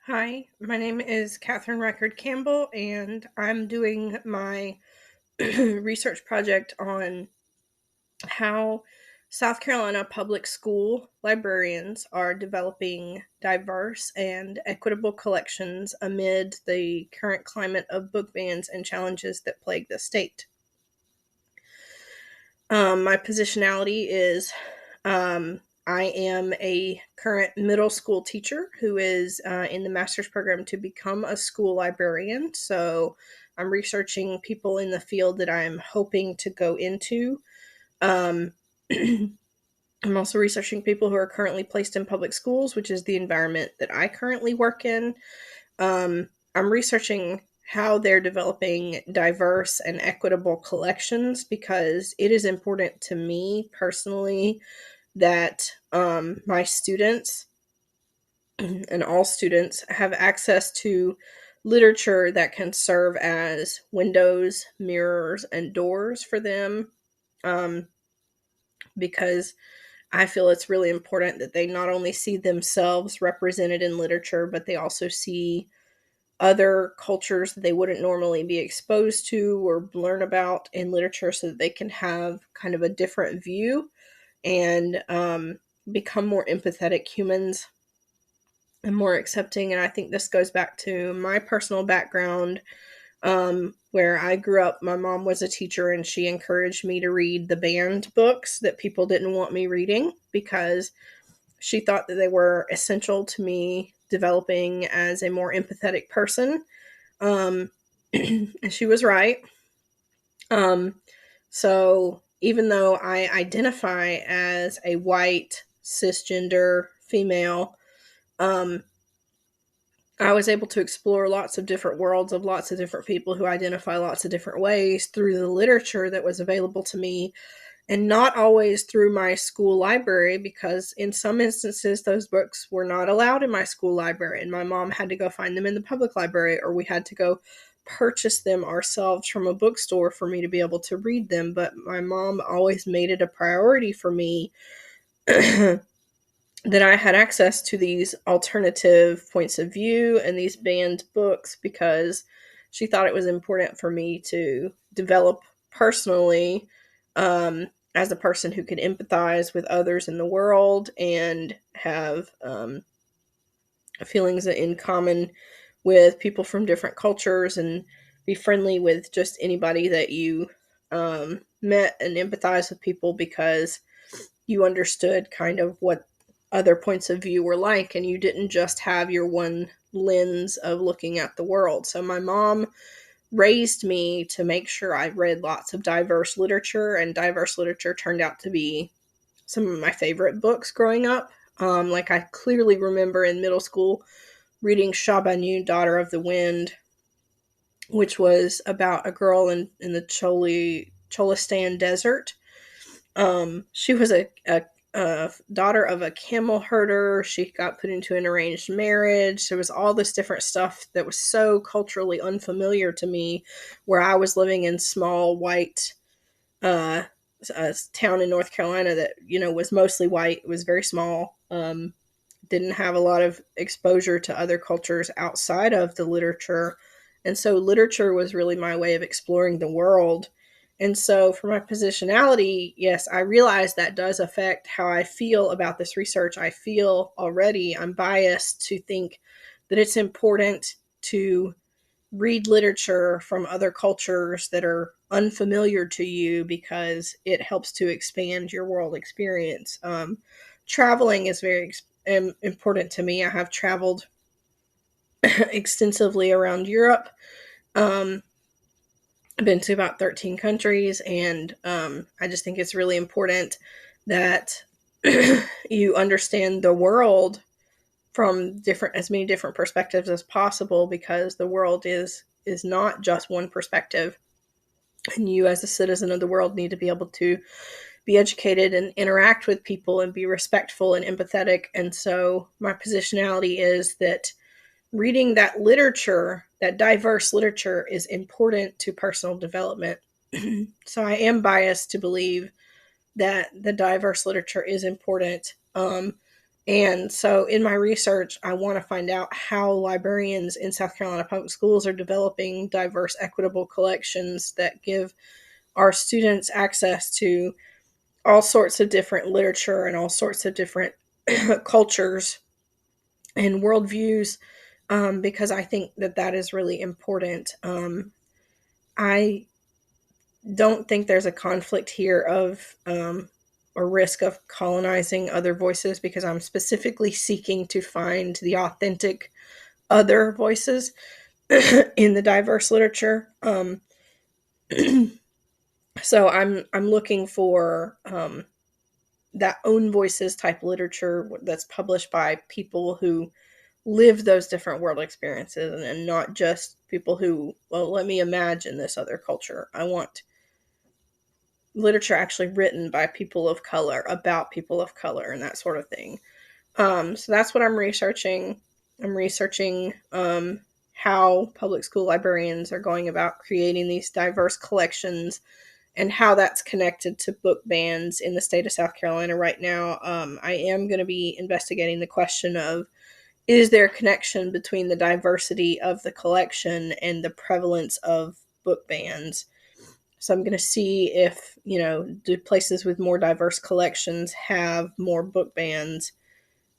Hi, my name is Catherine Record Campbell, and I'm doing my research project on how South Carolina public school librarians are developing diverse and equitable collections amid the current climate of book bans and challenges that plague the state. My positionality is I am a current middle school teacher who is in the master's program to become a school librarian. So I'm researching people in the field that I'm hoping to go into. Um, I'm also researching people who are currently placed in public schools, which is the environment that I currently work in. I'm researching how they're developing diverse and equitable collections because it is important to me personally that my students and all students have access to literature that can serve as windows, mirrors, and doors for them um, because I feel it's really important that they not only see themselves represented in literature, but they also see other cultures that they wouldn't normally be exposed to or learn about in literature so that they can have kind of a different view and become more empathetic humans and more accepting. And I think this goes back to my personal background, where I grew up. My mom was a teacher and she encouraged me to read the banned books that people didn't want me reading because she thought that they were essential to me developing as a more empathetic person. Um, and she was right. Um, so even though I identify as a white cisgender female, um, I was able to explore lots of different worlds of lots of different people who identify lots of different ways through the literature that was available to me, and not always through my school library, because in some instances those books were not allowed in my school library and my mom had to go find them in the public library, or we had to go purchase them ourselves from a bookstore for me to be able to read them. But my mom always made it a priority for me that I had access to these alternative points of view and these banned books because she thought it was important for me to develop personally, as a person who could empathize with others in the world and have feelings in common with people from different cultures and be friendly with just anybody that you met, and empathize with people because you understood kind of what other points of view were like, and you didn't just have your one lens of looking at the world. So my mom raised me to make sure I read lots of diverse literature, and diverse literature turned out to be some of my favorite books growing up. Like I clearly remember in middle school reading Shabanu, Daughter of the Wind, which was about a girl in the Cholistan desert. She was a daughter of a camel herder. She got put into an arranged marriage. There was all this different stuff that was so culturally unfamiliar to me, where I was living in small white uh, a town in North Carolina that was mostly white. It was very small. Didn't have a lot of exposure to other cultures outside of the literature, and so literature was really my way of exploring the world. And so for my positionality, yes, I realize that does affect how I feel about this research. I feel already I'm biased to think that it's important to read literature from other cultures that are unfamiliar to you because it helps to expand your world experience. Traveling is very important to me. I have traveled extensively around Europe. Um, I've been to about 13 countries, and I just think it's really important that you understand the world from different as many different perspectives as possible, because the world is not just one perspective, and you as a citizen of the world need to be able to be educated and interact with people and be respectful and empathetic. And so my positionality is that reading that literature, that diverse literature, is important to personal development. So I am biased to believe that the diverse literature is important. And so in my research, I want to find out how librarians in South Carolina public schools are developing diverse, equitable collections that give our students access to all sorts of different literature and all sorts of different cultures and worldviews, because I think that that is really important. I don't think there's a conflict here of a risk of colonizing other voices, because I'm specifically seeking to find the authentic other voices in the diverse literature. So I'm looking for that own voices type literature that's published by people who live those different world experiences, and not just people who, well, let me imagine this other culture. I want literature actually written by people of color about people of color and that sort of thing. So that's what I'm researching. I'm researching how public school librarians are going about creating these diverse collections and how that's connected to book bans in the state of South Carolina right now. I am going to be investigating the question of, is there a connection between the diversity of the collection and the prevalence of book bans? So I'm going to see if, do places with more diverse collections have more book bans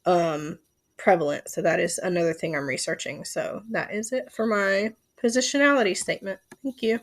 um, prevalent? So that is another thing I'm researching. So that is it for my positionality statement. Thank you.